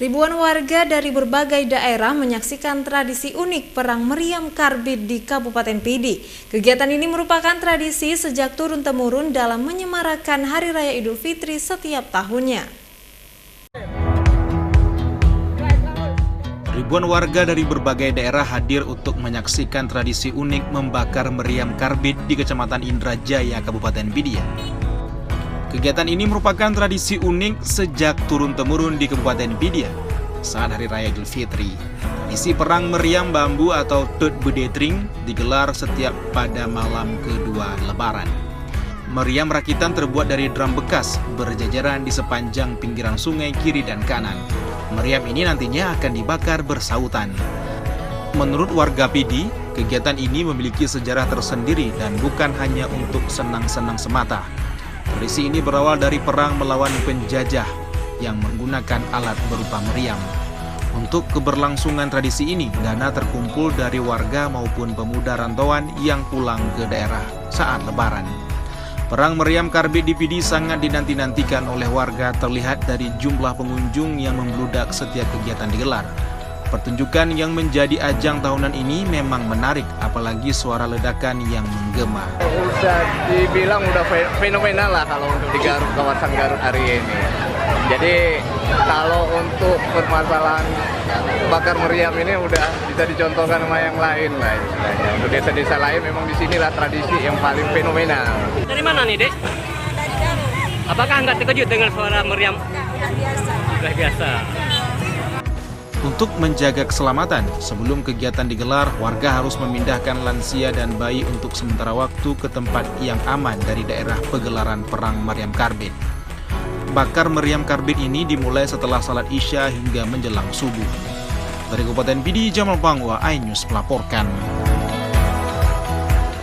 Ribuan warga dari berbagai daerah menyaksikan tradisi unik Perang Meriam Karbit di Kabupaten Pidi. Kegiatan ini merupakan tradisi sejak turun-temurun dalam menyemarakan Hari Raya Idul Fitri setiap tahunnya. Ribuan warga dari berbagai daerah hadir untuk menyaksikan tradisi unik membakar meriam karbit di Kecamatan Indrajaya, Kabupaten Pidi. Kegiatan ini merupakan tradisi unik sejak turun-temurun di Kabupaten Pidi saat Hari Raya Idul Fitri. Tradisi perang meriam bambu atau Tut Bedetring digelar setiap pada malam kedua Lebaran. Meriam rakitan terbuat dari drum bekas berjajaran di sepanjang pinggiran sungai kiri dan kanan. Meriam ini nantinya akan dibakar bersautan. Menurut warga Pidi, kegiatan ini memiliki sejarah tersendiri dan bukan hanya untuk senang-senang semata. Tradisi ini berawal dari perang melawan penjajah yang menggunakan alat berupa meriam. Untuk keberlangsungan tradisi ini, dana terkumpul dari warga maupun pemuda rantauan yang pulang ke daerah saat Lebaran. Perang meriam karbit di Pidi sangat dinanti-nantikan oleh warga, terlihat dari jumlah pengunjung yang membludak setiap kegiatan digelar. Pertunjukan yang menjadi ajang tahunan ini memang menarik, apalagi suara ledakan yang menggema. Bisa dibilang udah fenomenal lah kalau untuk di Garut, kawasan Garut hari ini. Jadi kalau untuk permasalahan bakar meriam ini udah bisa dicontohkan sama yang lain lah istilahnya. Untuk desa-desa lain memang di sinilah tradisi yang paling fenomenal. Dari mana nih, Dek? Dari Garut. Apakah Anda terkejut dengan suara meriam? Sudah biasa. Sudah biasa. Untuk menjaga keselamatan, sebelum kegiatan digelar, warga harus memindahkan lansia dan bayi untuk sementara waktu ke tempat yang aman dari daerah pegelaran perang meriam karbit. Bakar meriam karbit ini dimulai setelah salat Isya hingga menjelang subuh. Dari Kabupaten Pidi, Jamal Bangwa, iNews melaporkan.